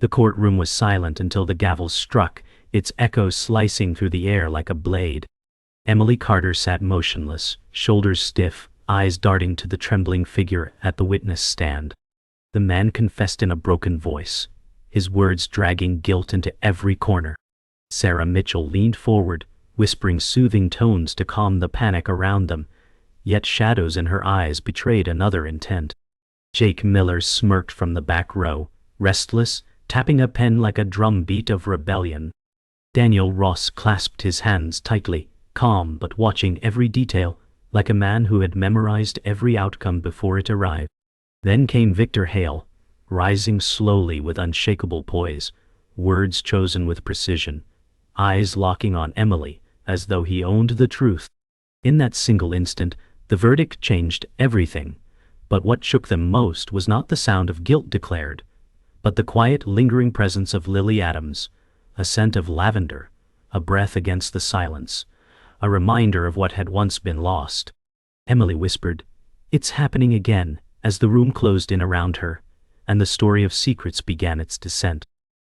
The courtroom was silent until the gavel struck, its echo slicing through the air like a blade. Emily Carter sat motionless, shoulders stiff, eyes darting to the trembling figure at the witness stand. The man confessed in a broken voice, his words dragging guilt into every corner. Sarah Mitchell leaned forward, whispering soothing tones to calm the panic around them, yet shadows in her eyes betrayed another intent. Jake Miller smirked from the back row, restless, tapping a pen like a drum beat of rebellion. Daniel Ross clasped his hands tightly, calm but watching every detail, like a man who had memorized every outcome before it arrived. Then came Victor Hale, rising slowly with unshakable poise, words chosen with precision, eyes locking on Emily, as though he owned the truth. In that single instant, the verdict changed everything, but what shook them most was not the sound of guilt declared, but the quiet, lingering presence of Lily Adams, a scent of lavender, a breath against the silence, a reminder of what had once been lost. Emily whispered, "It's happening again," as the room closed in around her, and the story of secrets began its descent.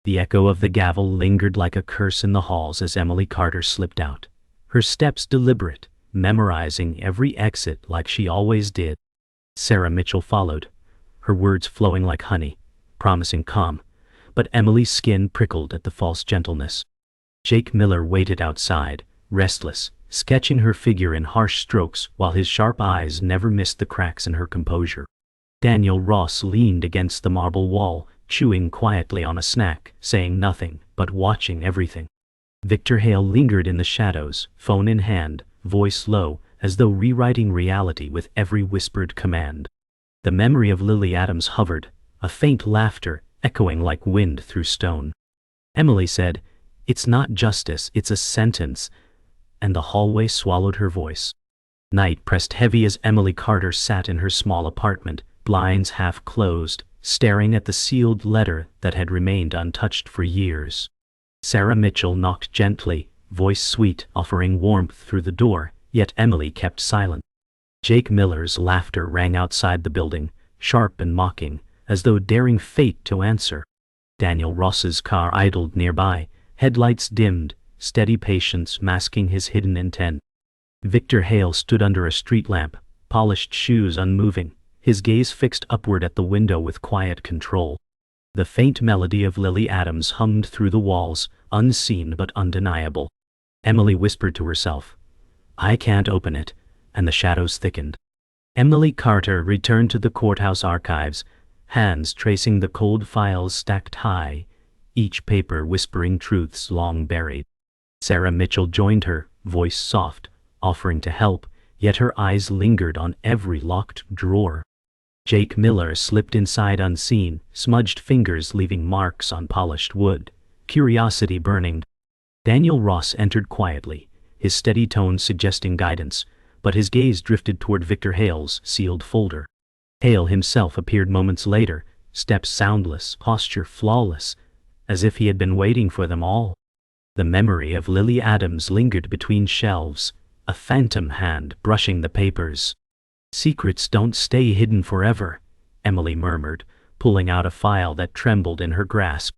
The echo of the gavel lingered like a curse in the halls as Emily Carter slipped out, her steps deliberate, memorizing every exit like she always did. Sarah Mitchell followed, her words flowing like honey, promising calm, but Emily's skin prickled at the false gentleness. Jake Miller waited outside, restless, sketching her figure in harsh strokes while his sharp eyes never missed the cracks in her composure. Daniel Ross leaned against the marble wall, chewing quietly on a snack, saying nothing, but watching everything. Victor Hale lingered in the shadows, phone in hand, voice low, as though rewriting reality with every whispered command. The memory of Lily Adams hovered, a faint laughter echoing like wind through stone. Emily said, "It's not justice, it's a sentence," and the hallway swallowed her voice. Night pressed heavy as Emily Carter sat in her small apartment, blinds half closed, staring at the sealed letter that had remained untouched for years. Sarah Mitchell knocked gently, voice sweet, offering warmth through the door, yet Emily kept silent. Jake Miller's laughter rang outside the building, sharp and mocking, as though daring fate to answer. Daniel Ross's car idled nearby, headlights dimmed, steady patience masking his hidden intent. Victor Hale stood under a street lamp, polished shoes unmoving, his gaze fixed upward at the window with quiet control. The faint melody of Lily Adams hummed through the walls, unseen but undeniable. Emily whispered to herself, "I can't open it," and the shadows thickened. Emily Carter returned to the courthouse archives, hands tracing the cold files stacked high, each paper whispering truths long buried. Sarah Mitchell joined her, voice soft, offering to help, yet her eyes lingered on every locked drawer. Jake Miller slipped inside unseen, smudged fingers leaving marks on polished wood, curiosity burning. Daniel Ross entered quietly, his steady tone suggesting guidance, but his gaze drifted toward Victor Hale's sealed folder. Hale himself appeared moments later, steps soundless, posture flawless, as if he had been waiting for them all. The memory of Lily Adams lingered between shelves, a phantom hand brushing the papers. "Secrets don't stay hidden forever," Emily murmured, pulling out a file that trembled in her grasp.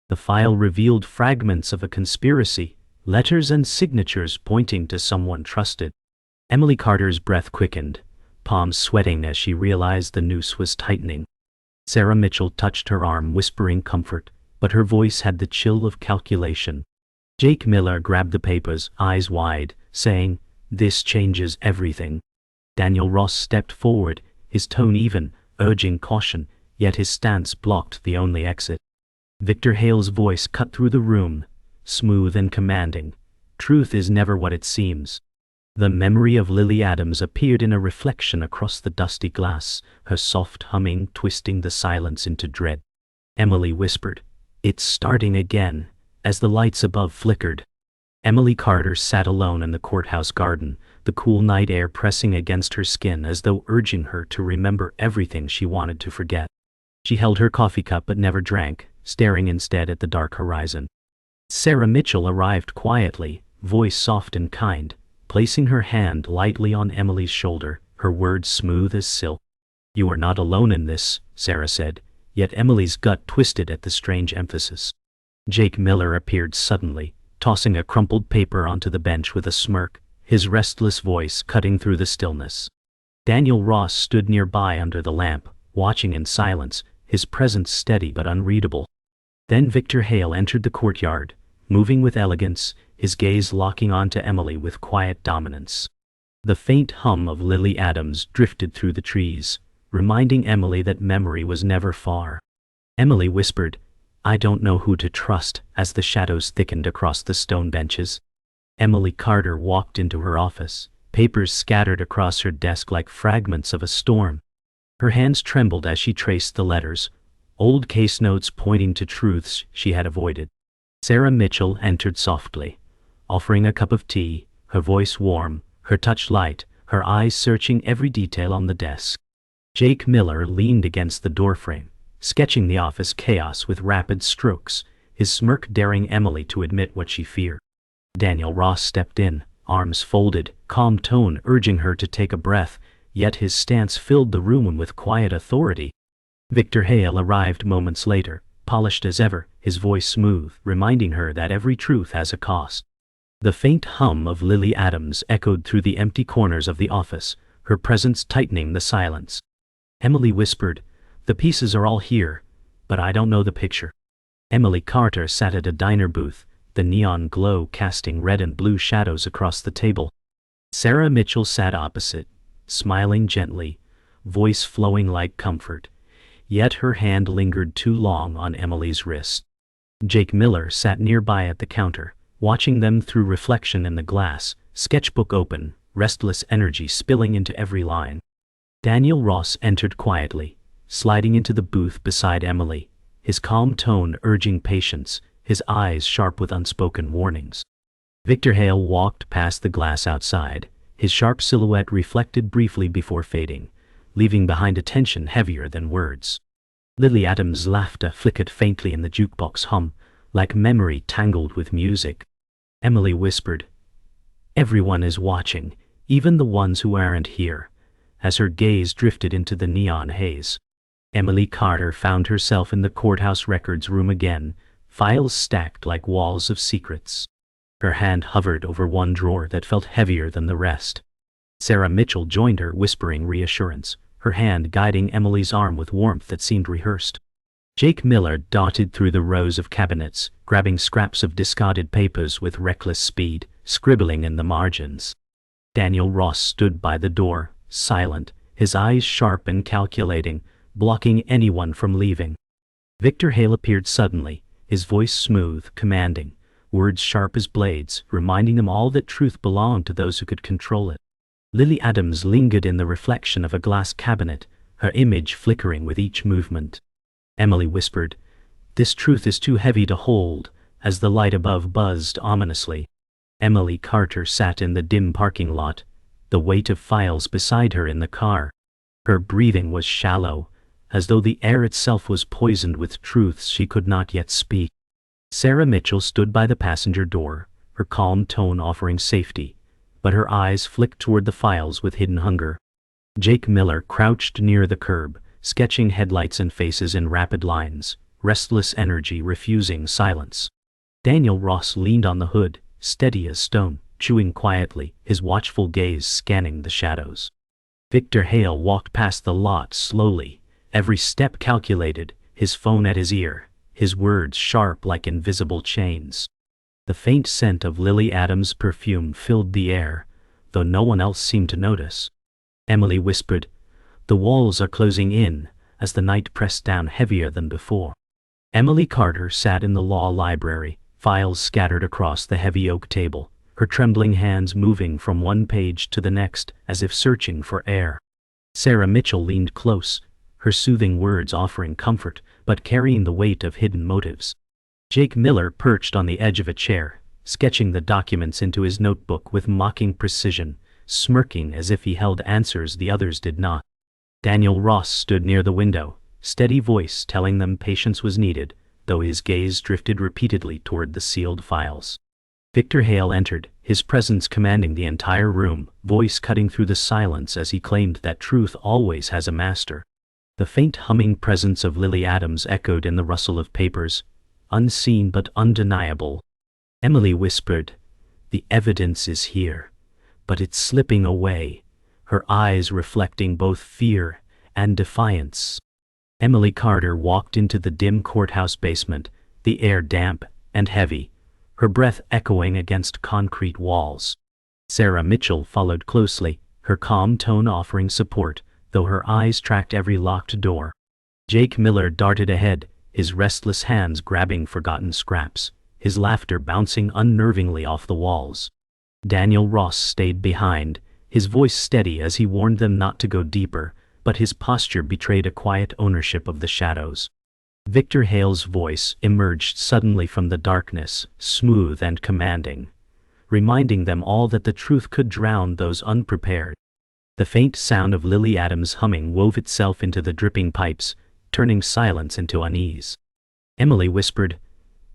The file revealed fragments of a conspiracy, letters and signatures pointing to someone trusted. Emily Carter's breath quickened, palms sweating as she realized the noose was tightening. Sarah Mitchell touched her arm, whispering comfort, but her voice had the chill of calculation. Jake Miller grabbed the papers, eyes wide, saying, "This changes everything." Daniel Ross stepped forward, his tone even, urging caution, yet his stance blocked the only exit. Victor Hale's voice cut through the room, smooth and commanding. "Truth is never what it seems." The memory of Lily Adams appeared in a reflection across the dusty glass, her soft humming twisting the silence into dread. Emily whispered, "It's starting again," as the lights above flickered. Emily Carter sat alone in the courthouse garden, the cool night air pressing against her skin as though urging her to remember everything she wanted to forget. She held her coffee cup but never drank, staring instead at the dark horizon. Sarah Mitchell arrived quietly, voice soft and kind, placing her hand lightly on Emily's shoulder, her words smooth as silk. "You are not alone in this," Sarah said, yet Emily's gut twisted at the strange emphasis. Jake Miller appeared suddenly, tossing a crumpled paper onto the bench with a smirk, his restless voice cutting through the stillness. Daniel Ross stood nearby under the lamp, watching in silence, his presence steady but unreadable. Then Victor Hale entered the courtyard, moving with elegance, his gaze locking onto Emily with quiet dominance. The faint hum of Lily Adams drifted through the trees, reminding Emily that memory was never far. Emily whispered, "I don't know who to trust," as the shadows thickened across the stone benches. Emily Carter walked into her office, papers scattered across her desk like fragments of a storm. Her hands trembled as she traced the letters, old case notes pointing to truths she had avoided. Sarah Mitchell entered softly, offering a cup of tea, her voice warm, her touch light, her eyes searching every detail on the desk. Jake Miller leaned against the doorframe, sketching the office chaos with rapid strokes, his smirk daring Emily to admit what she feared. Daniel Ross stepped in, arms folded, calm tone urging her to take a breath, yet his stance filled the room with quiet authority. Victor Hale arrived moments later, polished as ever, his voice smooth, reminding her that every truth has a cost. The faint hum of Lily Adams echoed through the empty corners of the office, her presence tightening the silence. Emily whispered, "The pieces are all here, but I don't know the picture." Emily Carter sat at a diner booth, the neon glow casting red and blue shadows across the table. Sarah Mitchell sat opposite, smiling gently, voice flowing like comfort, yet her hand lingered too long on Emily's wrist. Jake Miller sat nearby at the counter, watching them through reflection in the glass, sketchbook open, restless energy spilling into every line. Daniel Ross entered quietly, sliding into the booth beside Emily, his calm tone urging patience, his eyes sharp with unspoken warnings. Victor Hale walked past the glass outside, his sharp silhouette reflected briefly before fading, leaving behind a tension heavier than words. Lily Adams' laughter flickered faintly in the jukebox hum, like memory tangled with music. Emily whispered, "Everyone is watching, even the ones who aren't here," as her gaze drifted into the neon haze. Emily Carter found herself in the courthouse records room again, files stacked like walls of secrets. Her hand hovered over one drawer that felt heavier than the rest. Sarah Mitchell joined her, whispering reassurance, her hand guiding Emily's arm with warmth that seemed rehearsed. Jake Miller darted through the rows of cabinets, grabbing scraps of discarded papers with reckless speed, scribbling in the margins. Daniel Ross stood by the door, silent, his eyes sharp and calculating, blocking anyone from leaving. Victor Hale appeared suddenly, his voice smooth, commanding, words sharp as blades, reminding them all that truth belonged to those who could control it. Lily Adams lingered in the reflection of a glass cabinet, her image flickering with each movement. Emily whispered, "This truth is too heavy to hold," as the light above buzzed ominously. Emily Carter sat in the dim parking lot, the weight of files beside her in the car. Her breathing was shallow, as though the air itself was poisoned with truths she could not yet speak. Sarah Mitchell stood by the passenger door, her calm tone offering safety, but her eyes flicked toward the files with hidden hunger. Jake Miller crouched near the curb, sketching headlights and faces in rapid lines, restless energy refusing silence. Daniel Ross leaned on the hood, steady as stone, chewing quietly, his watchful gaze scanning the shadows. Victor Hale walked past the lot slowly, every step calculated, his phone at his ear, his words sharp like invisible chains. The faint scent of Lily Adams' perfume filled the air, though no one else seemed to notice. Emily whispered, "The walls are closing in," as the night pressed down heavier than before. Emily Carter sat in the law library, files scattered across the heavy oak table, her trembling hands moving from one page to the next as if searching for air. Sarah Mitchell leaned close, her soothing words offering comfort, but carrying the weight of hidden motives. Jake Miller perched on the edge of a chair, sketching the documents into his notebook with mocking precision, smirking as if he held answers the others did not. Daniel Ross stood near the window, steady voice telling them patience was needed, though his gaze drifted repeatedly toward the sealed files. Victor Hale entered, his presence commanding the entire room, voice cutting through the silence as he claimed that truth always has a master. The faint humming presence of Lily Adams echoed in the rustle of papers, unseen but undeniable. Emily whispered, "The evidence is here, but it's slipping away," her eyes reflecting both fear and defiance. Emily Carter walked into the dim courthouse basement, the air damp and heavy, her breath echoing against concrete walls. Sarah Mitchell followed closely, her calm tone offering support, though her eyes tracked every locked door. Jake Miller darted ahead, his restless hands grabbing forgotten scraps, his laughter bouncing unnervingly off the walls. Daniel Ross stayed behind, his voice steady as he warned them not to go deeper, but his posture betrayed a quiet ownership of the shadows. Victor Hale's voice emerged suddenly from the darkness, smooth and commanding, reminding them all that the truth could drown those unprepared. The faint sound of Lily Adams' humming wove itself into the dripping pipes, turning silence into unease. Emily whispered,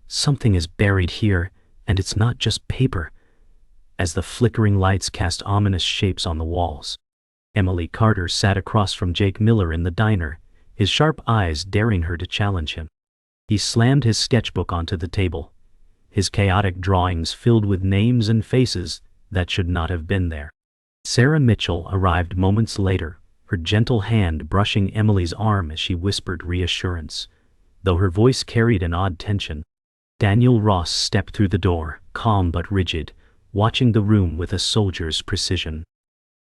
"Something is buried here, and it's not just paper," as the flickering lights cast ominous shapes on the walls. Emily Carter sat across from Jake Miller in the diner, his sharp eyes daring her to challenge him. He slammed his sketchbook onto the table, his chaotic drawings filled with names and faces that should not have been there. Sarah Mitchell arrived moments later, her gentle hand brushing Emily's arm as she whispered reassurance, though her voice carried an odd tension. Daniel Ross stepped through the door, calm but rigid, watching the room with a soldier's precision.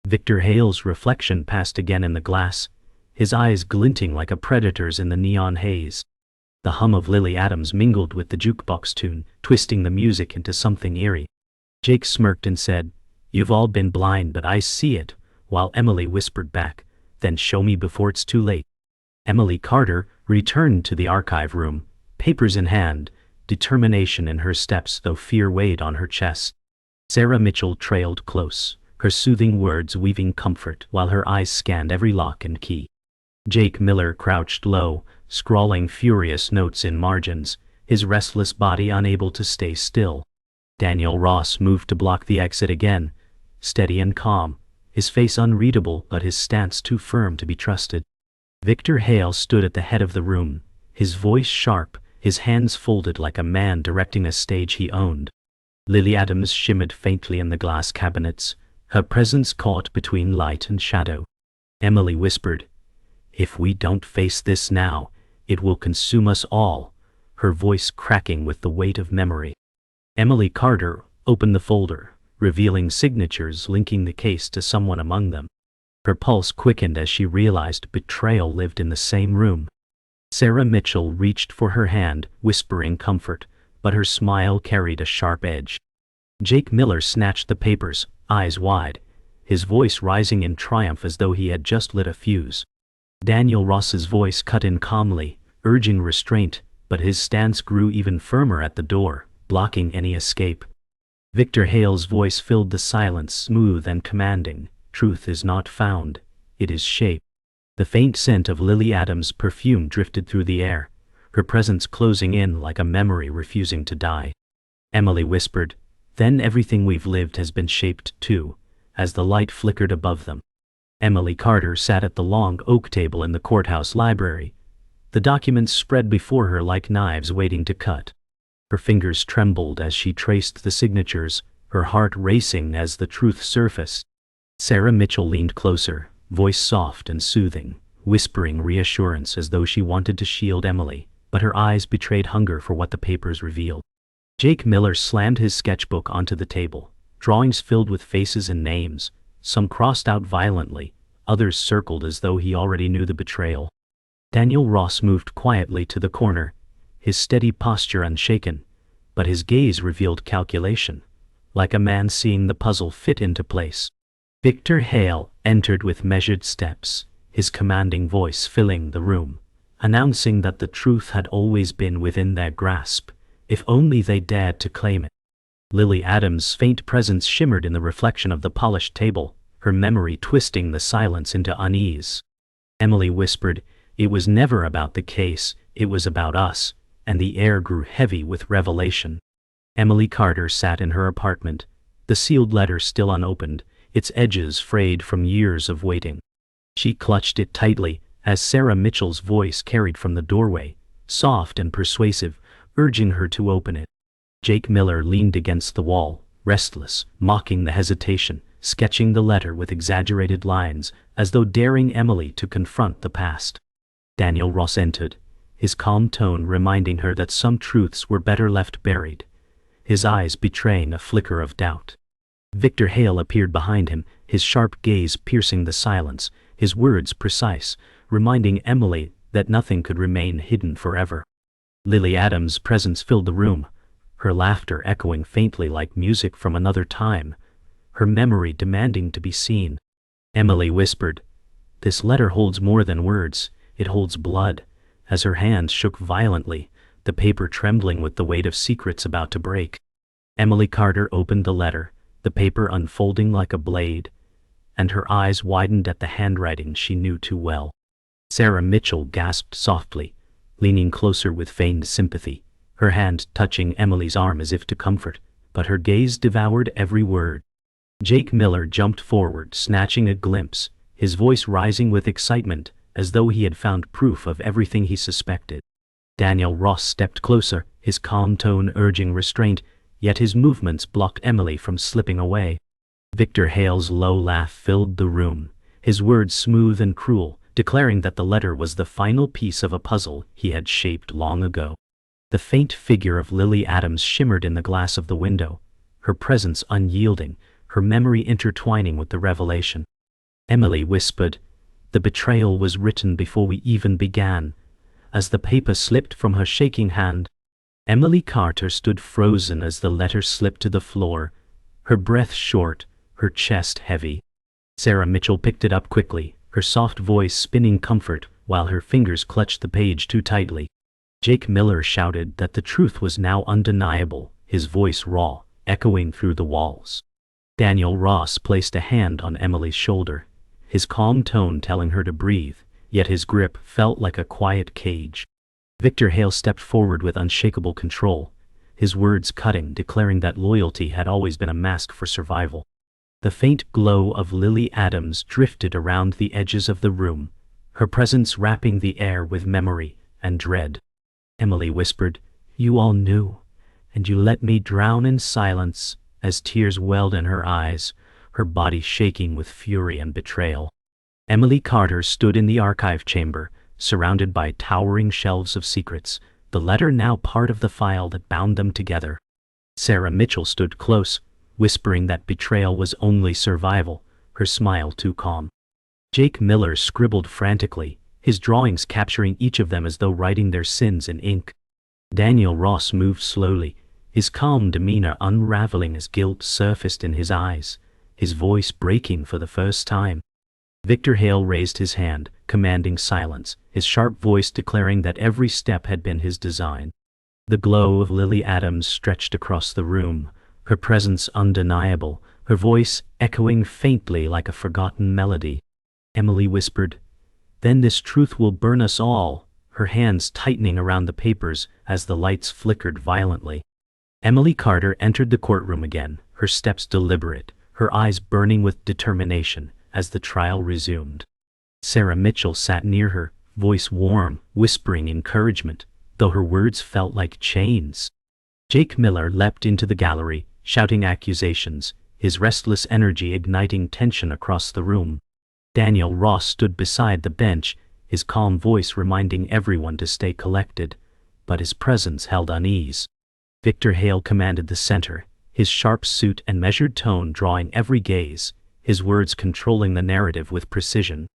Victor Hale's reflection passed again in the glass, his eyes glinting like a predator's in the neon haze. The hum of Lily Adams mingled with the jukebox tune, twisting the music into something eerie. Jake smirked and said, "You've all been blind, but I see it," while Emily whispered back, "Then show me before it's too late." Emily Carter returned to the archive room, papers in hand, determination in her steps though fear weighed on her chest. Sarah Mitchell trailed close, her soothing words weaving comfort while her eyes scanned every lock and key. Jake Miller crouched low, scrawling furious notes in margins, his restless body unable to stay still. Daniel Ross moved to block the exit again, steady and calm, his face unreadable but his stance too firm to be trusted. Victor Hale stood at the head of the room, his voice sharp, his hands folded like a man directing a stage he owned. Lily Adams shimmered faintly in the glass cabinets, her presence caught between light and shadow. Emily whispered, "If we don't face this now, it will consume us all," her voice cracking with the weight of memory. Emily Carter opened the folder, revealing signatures linking the case to someone among them. Her pulse quickened as she realized Betrayal lived in the same room. Sarah Mitchell reached for her hand, whispering comfort, but her smile carried a sharp edge. Jake Miller snatched the papers, eyes wide, his voice rising in triumph as though he had just lit a fuse. Daniel Ross's voice cut in calmly, urging restraint, but his stance grew even firmer at the door, blocking any escape. Victor Hale's voice filled the silence, smooth and commanding. "Truth is not found, it is shaped." The faint scent of Lily Adams' perfume drifted through the air, her presence closing in like a memory refusing to die. Emily whispered, "Then everything we've lived has been shaped too," as the light flickered above them. Emily Carter sat at the long oak table in the courthouse library, the documents spread before her like knives waiting to cut. Her fingers trembled as she traced the signatures, her heart racing as the truth surfaced. Sarah Mitchell leaned closer, voice soft and soothing, whispering reassurance as though she wanted to shield Emily, but her eyes betrayed hunger for what the papers revealed. Jake Miller slammed his sketchbook onto the table, drawings filled with faces and names, some crossed out violently, others circled as though he already knew the betrayal. Daniel Ross moved quietly to the corner, his steady posture unshaken, but his gaze revealed calculation, like a man seeing the puzzle fit into place. Victor Hale entered with measured steps, his commanding voice filling the room, announcing that the truth had always been within their grasp, if only they dared to claim it. Lily Adams' faint presence shimmered in the reflection of the polished table, her memory twisting the silence into unease. Emily whispered, "It was never about the case, it was about us," and the air grew heavy with revelation. Emily Carter sat in her apartment, the sealed letter still unopened, its edges frayed from years of waiting. She clutched it tightly, as Sarah Mitchell's voice carried from the doorway, soft and persuasive, urging her to open it. Jake Miller leaned against the wall, restless, mocking the hesitation, sketching the letter with exaggerated lines, as though daring Emily to confront the past. Daniel Ross entered, his calm tone reminding her that some truths were better left buried, his eyes betraying a flicker of doubt. Victor Hale appeared behind him, his sharp gaze piercing the silence, his words precise, reminding Emily that nothing could remain hidden forever. Lily Adams' presence filled the room, her laughter echoing faintly like music from another time, her memory demanding to be seen. Emily whispered, "This letter holds more than words, it holds blood," as her hands shook violently, the paper trembling with the weight of secrets about to break. Emily Carter opened the letter, the paper unfolding like a blade, and her eyes widened at the handwriting she knew too well. Sarah Mitchell gasped softly, leaning closer with feigned sympathy, her hand touching Emily's arm as if to comfort, but her gaze devoured every word. Jake Miller jumped forward, snatching a glimpse, his voice rising with excitement, as though he had found proof of everything he suspected. Daniel Ross stepped closer, his calm tone urging restraint, yet his movements blocked Emily from slipping away. Victor Hale's low laugh filled the room, his words smooth and cruel, declaring that the letter was the final piece of a puzzle he had shaped long ago. The faint figure of Lily Adams shimmered in the glass of the window, her presence unyielding, her memory intertwining with the revelation. Emily whispered, "The betrayal was written before we even began," as the paper slipped from her shaking hand. Emily Carter stood frozen as the letter slipped to the floor, her breath short, her chest heavy. Sarah Mitchell picked it up quickly, her soft voice spinning comfort while her fingers clutched the page too tightly. Jake Miller shouted that the truth was now undeniable, his voice raw, echoing through the walls. Daniel Ross placed a hand on Emily's shoulder, his calm tone telling her to breathe, yet his grip felt like a quiet cage. Victor Hale stepped forward with unshakable control, his words cutting, declaring that loyalty had always been a mask for survival. The faint glow of Lily Adams drifted around the edges of the room, her presence wrapping the air with memory and dread. Emily whispered, "You all knew, and you let me drown in silence," as tears welled in her eyes, her body shaking with fury and betrayal. Emily Carter stood in the archive chamber, surrounded by towering shelves of secrets, the letter now part of the file that bound them together. Sarah Mitchell stood close, whispering that betrayal was only survival, her smile too calm. Jake Miller scribbled frantically, his drawings capturing each of them as though writing their sins in ink. Daniel Ross moved slowly, his calm demeanor unraveling as guilt surfaced in his eyes, his voice breaking for the first time. Victor Hale raised his hand, commanding silence, his sharp voice declaring that every step had been his design. The glow of Lily Adams stretched across the room, her presence undeniable, her voice echoing faintly like a forgotten melody. Emily whispered, "Then this truth will burn us all," her hands tightening around the papers as the lights flickered violently. Emily Carter entered the courtroom again, her steps deliberate, her eyes burning with determination as the trial resumed. Sarah Mitchell sat near her, voice warm, whispering encouragement, though her words felt like chains. Jake Miller leapt into the gallery, shouting accusations, his restless energy igniting tension across the room. Daniel Ross stood beside the bench, his calm voice reminding everyone to stay collected, but his presence held unease. Victor Hale commanded the center, his sharp suit and measured tone drawing every gaze, his words controlling the narrative with precision.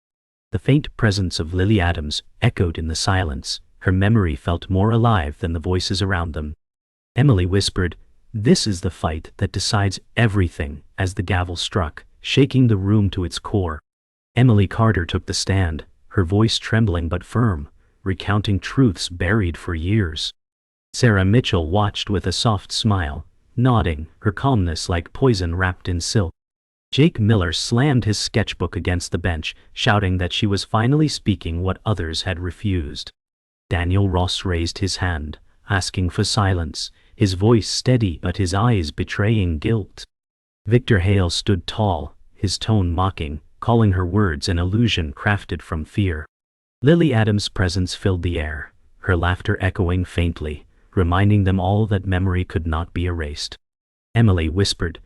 The faint presence of Lily Adams echoed in the silence, her memory felt more alive than the voices around them. Emily whispered, "This is the fight that decides everything," as the gavel struck, shaking the room to its core. Emily Carter took the stand, her voice trembling but firm, recounting truths buried for years. Sarah Mitchell watched with a soft smile, nodding, her calmness like poison wrapped in silk. Jake Miller slammed his sketchbook against the bench, shouting that she was finally speaking what others had refused. Daniel Ross raised his hand, asking for silence, his voice steady but his eyes betraying guilt. Victor Hale stood tall, his tone mocking, calling her words an illusion crafted from fear. Lily Adams' presence filled the air, her laughter echoing faintly, reminding them all that memory could not be erased. Emily whispered,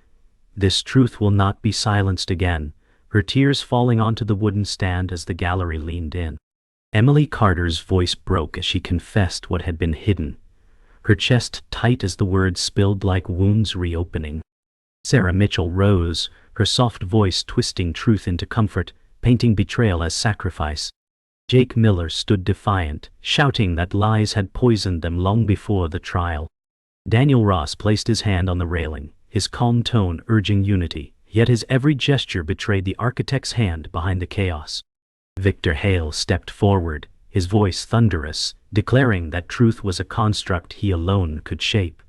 "This truth will not be silenced again," her tears falling onto the wooden stand as the gallery leaned in. Emily Carter's voice broke as she confessed what had been hidden, her chest tight as the words spilled like wounds reopening. Sarah Mitchell rose, her soft voice twisting truth into comfort, painting betrayal as sacrifice. Jake Miller stood defiant, shouting that lies had poisoned them long before the trial. Daniel Ross placed his hand on the railing, his calm tone urging unity, yet his every gesture betrayed the architect's hand behind the chaos. Victor Hale stepped forward, his voice thunderous, declaring that truth was a construct he alone could shape.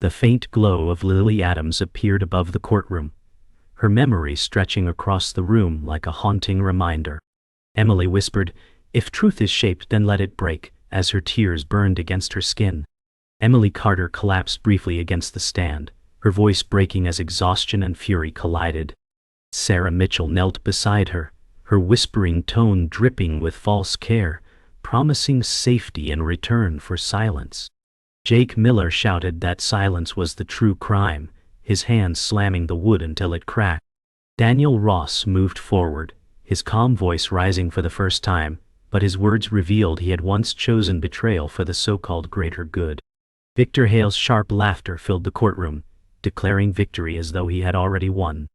The faint glow of Lily Adams appeared above the courtroom, her memory stretching across the room like a haunting reminder. Emily whispered, "If truth is shaped, then let it break," as her tears burned against her skin. Emily Carter collapsed briefly against the stand, her voice breaking as exhaustion and fury collided. Sarah Mitchell knelt beside her, her whispering tone dripping with false care, promising safety in return for silence. Jake Miller shouted that silence was the true crime, his hands slamming the wood until it cracked. Daniel Ross moved forward, his calm voice rising for the first time, but his words revealed he had once chosen betrayal for the so-called greater good. Victor Hale's sharp laughter filled the courtroom, declaring victory as though he had already won.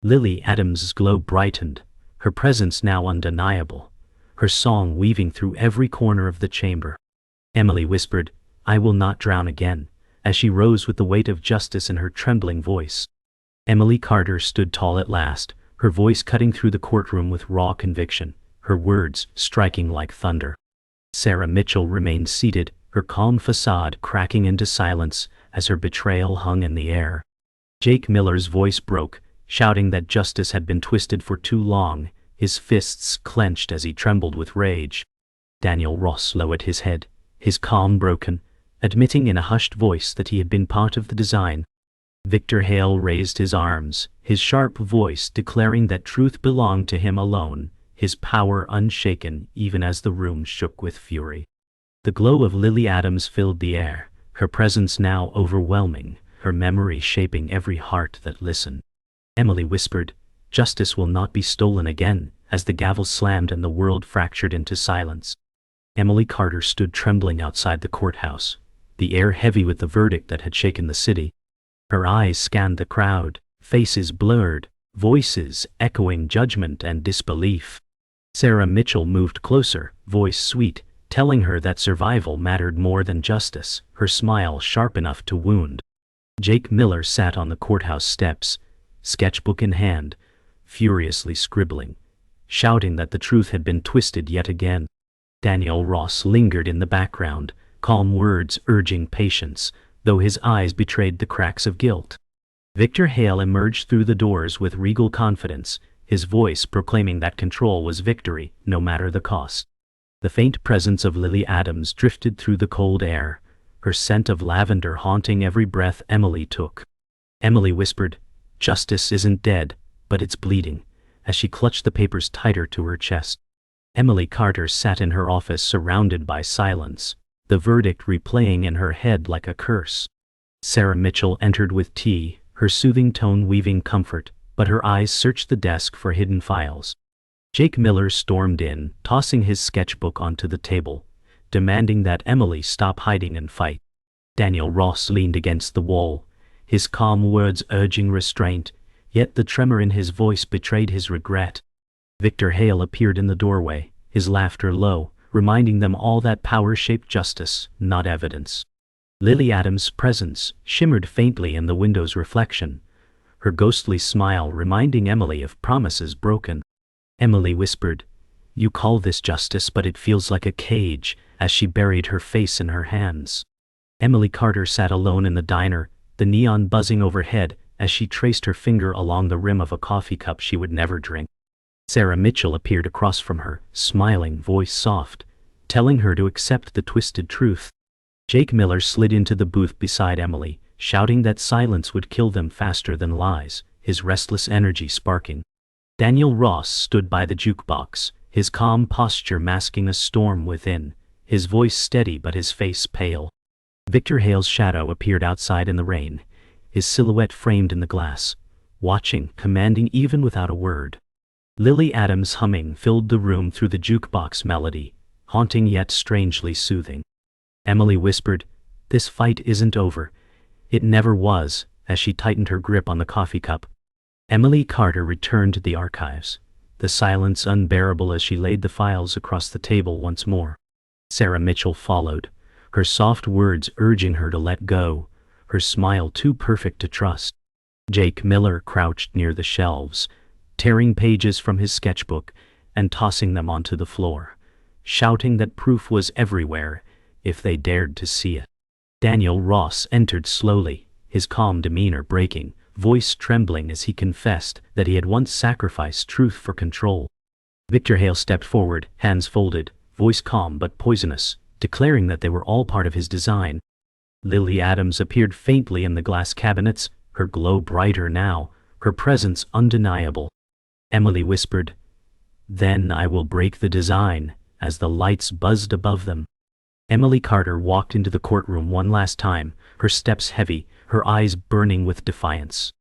Lily Adams' glow brightened, her presence now undeniable, her song weaving through every corner of the chamber. Emily whispered, "I will not drown again," as she rose with the weight of justice in her trembling voice. Emily Carter stood tall at last, her voice cutting through the courtroom with raw conviction, her words striking like thunder. Sarah Mitchell remained seated, her calm facade cracking into silence as her betrayal hung in the air. Jake Miller's voice broke, shouting that justice had been twisted for too long, his fists clenched as he trembled with rage. Daniel Ross lowered his head, his calm broken, admitting in a hushed voice that he had been part of the design. Victor Hale raised his arms, his sharp voice declaring that truth belonged to him alone, his power unshaken even as the room shook with fury. The glow of Lily Adams filled the air, her presence now overwhelming, her memory shaping every heart that listened. Emily whispered, "Justice will not be stolen again," as the gavel slammed and the world fractured into silence. Emily Carter stood trembling outside the courthouse, the air heavy with the verdict that had shaken the city. Her eyes scanned the crowd, faces blurred, voices echoing judgment and disbelief. Sarah Mitchell moved closer, voice sweet, telling her that survival mattered more than justice, her smile sharp enough to wound. Jake Miller sat on the courthouse steps, sketchbook in hand, furiously scribbling, shouting that the truth had been twisted yet again. Daniel Ross lingered in the background, calm words urging patience, though his eyes betrayed the cracks of guilt. Victor Hale emerged through the doors with regal confidence, his voice proclaiming that control was victory, no matter the cost. The faint presence of Lily Adams drifted through the cold air, her scent of lavender haunting every breath Emily took. Emily whispered, "Justice isn't dead, but it's bleeding," as she clutched the papers tighter to her chest. Emily Carter sat in her office surrounded by silence, the verdict replaying in her head like a curse. Sarah Mitchell entered with tea, her soothing tone weaving comfort, but her eyes searched the desk for hidden files. Jake Miller stormed in, tossing his sketchbook onto the table, demanding that Emily stop hiding and fight. Daniel Ross leaned against the wall, his calm words urging restraint, yet the tremor in his voice betrayed his regret. Victor Hale appeared in the doorway, his laughter low, reminding them all that power shaped justice, not evidence. Lily Adams' presence shimmered faintly in the window's reflection, her ghostly smile reminding Emily of promises broken. Emily whispered, "You call this justice, but it feels like a cage," as she buried her face in her hands. Emily Carter sat alone in the diner, the neon buzzing overhead as she traced her finger along the rim of a coffee cup she would never drink. Sarah Mitchell appeared across from her, smiling, voice soft, telling her to accept the twisted truth. Jake Miller slid into the booth beside Emily, shouting that silence would kill them faster than lies, his restless energy sparking. Daniel Ross stood by the jukebox, his calm posture masking a storm within, his voice steady but his face pale. Victor Hale's shadow appeared outside in the rain, his silhouette framed in the glass, watching, commanding even without a word. Lily Adams' humming filled the room through the jukebox melody, haunting yet strangely soothing. Emily whispered, "This fight isn't over. It never was," as she tightened her grip on the coffee cup. Emily Carter returned to the archives, the silence unbearable as she laid the files across the table once more. Sarah Mitchell followed, her soft words urging her to let go, her smile too perfect to trust. Jake Miller crouched near the shelves, tearing pages from his sketchbook and tossing them onto the floor, shouting that proof was everywhere if they dared to see it. Daniel Ross entered slowly, his calm demeanor breaking, voice trembling as he confessed that he had once sacrificed truth for control. Victor Hale stepped forward, hands folded, voice calm but poisonous, declaring that they were all part of his design. Lily Adams appeared faintly in the glass cabinets, her glow brighter now, her presence undeniable. Emily whispered, "Then I will break the design," as the lights buzzed above them. Emily Carter walked into the courtroom one last time, her steps heavy, her eyes burning with defiance.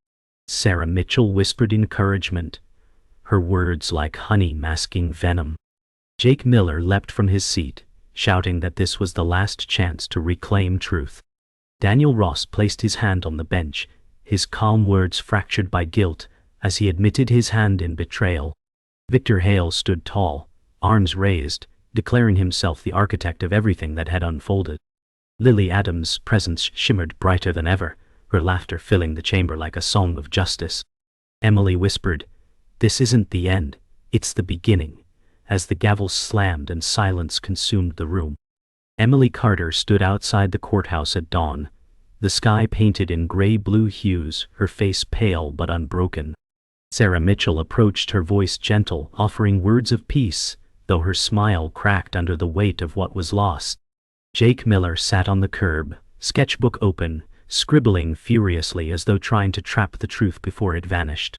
Sarah Mitchell whispered encouragement, her words like honey masking venom. Jake Miller leapt from his seat, shouting that this was the last chance to reclaim truth. Daniel Ross placed his hand on the bench, his calm words fractured by guilt as he admitted his hand in betrayal. Victor Hale stood tall, arms raised, declaring himself the architect of everything that had unfolded. Lily Adams' presence shimmered brighter than ever, her laughter filling the chamber like a song of justice. Emily whispered, "This isn't the end, it's the beginning," as the gavel slammed and silence consumed the room. Emily Carter stood outside the courthouse at dawn, the sky painted in gray-blue hues, her face pale but unbroken. Sarah Mitchell approached, her voice gentle, offering words of peace, though her smile cracked under the weight of what was lost. Jake Miller sat on the curb, sketchbook open, scribbling furiously as though trying to trap the truth before it vanished.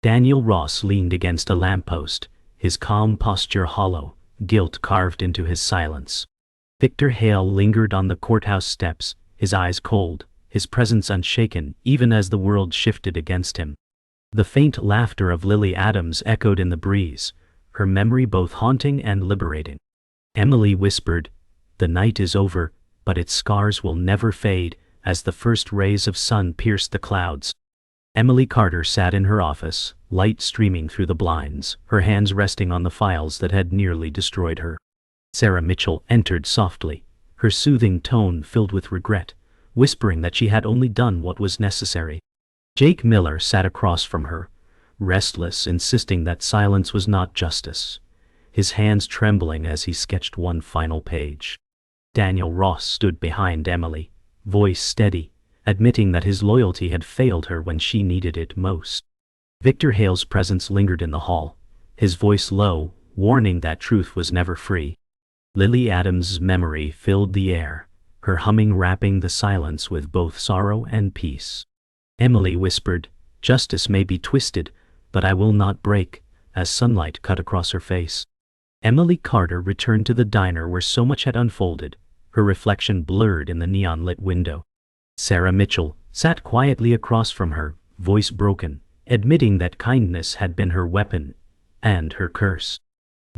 Daniel Ross leaned against a lamppost, his calm posture hollow, guilt carved into his silence. Victor Hale lingered on the courthouse steps, his eyes cold, his presence unshaken even as the world shifted against him. The faint laughter of Lily Adams echoed in the breeze, her memory both haunting and liberating. Emily whispered, "The night is over, but its scars will never fade," as the first rays of sun pierced the clouds. Emily Carter sat in her office, light streaming through the blinds, her hands resting on the files that had nearly destroyed her. Sarah Mitchell entered softly, her soothing tone filled with regret, whispering that she had only done what was necessary. Jake Miller sat across from her, restless, insisting that silence was not justice, his hands trembling as he sketched one final page. Daniel Ross stood behind Emily, voice steady, admitting that his loyalty had failed her when she needed it most. Victor Hale's presence lingered in the hall, his voice low, warning that truth was never free. Lily Adams' memory filled the air, her humming wrapping the silence with both sorrow and peace. Emily whispered, "Justice may be twisted, but I will not break," as sunlight cut across her face. Emily Carter returned to the diner where so much had unfolded, her reflection blurred in the neon-lit window. Sarah Mitchell sat quietly across from her, voice broken, admitting that kindness had been her weapon and her curse.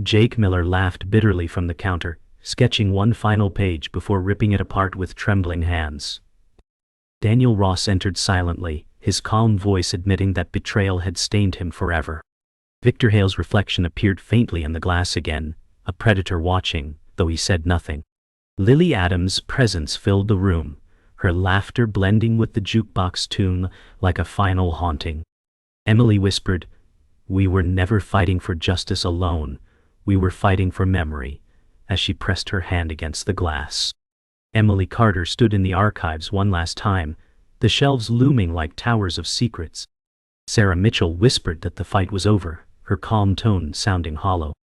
Jake Miller laughed bitterly from the counter, sketching one final page before ripping it apart with trembling hands. Daniel Ross entered silently, his calm voice admitting that betrayal had stained him forever. Victor Hale's reflection appeared faintly in the glass again, a predator watching, though he said nothing. Lily Adams' presence filled the room, her laughter blending with the jukebox tune like a final haunting. Emily whispered, "We were never fighting for justice alone, we were fighting for memory," as she pressed her hand against the glass. Emily Carter stood in the archives one last time, the shelves looming like towers of secrets. Sarah Mitchell whispered that the fight was over, her calm tone sounding hollow.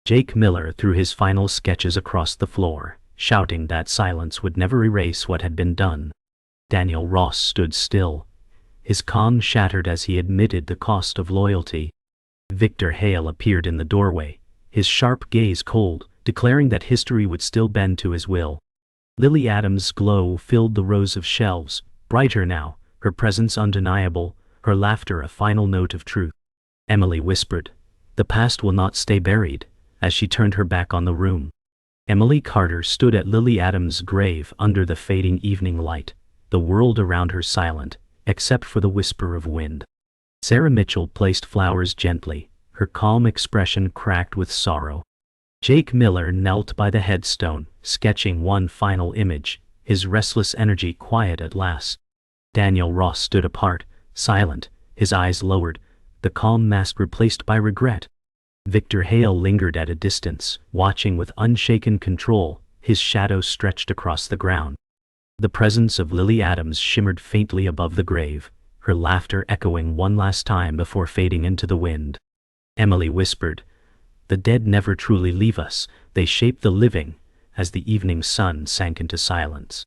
Jake Miller threw his final sketches across the floor, shouting that silence would never erase what had been done. Daniel Ross stood still, his calm shattered as he admitted the cost of loyalty. Victor Hale appeared in the doorway, his sharp gaze cold, declaring that history would still bend to his will. Lily Adams' glow filled the rows of shelves, brighter now, her presence undeniable, her laughter a final note of truth. Emily whispered, "The past will not stay buried," as she turned her back on the room. Emily Carter stood at Lily Adams' grave under the fading evening light, the world around her silent, except for the whisper of wind. Sarah Mitchell placed flowers gently, her calm expression cracked with sorrow. Jake Miller knelt by the headstone, sketching one final image, his restless energy quiet at last. Daniel Ross stood apart, silent, his eyes lowered, the calm mask replaced by regret. Victor Hale lingered at a distance, watching with unshaken control, his shadow stretched across the ground. The presence of Lily Adams shimmered faintly above the grave, her laughter echoing one last time before fading into the wind. Emily whispered, "The dead never truly leave us, they shape the living," as the evening sun sank into silence.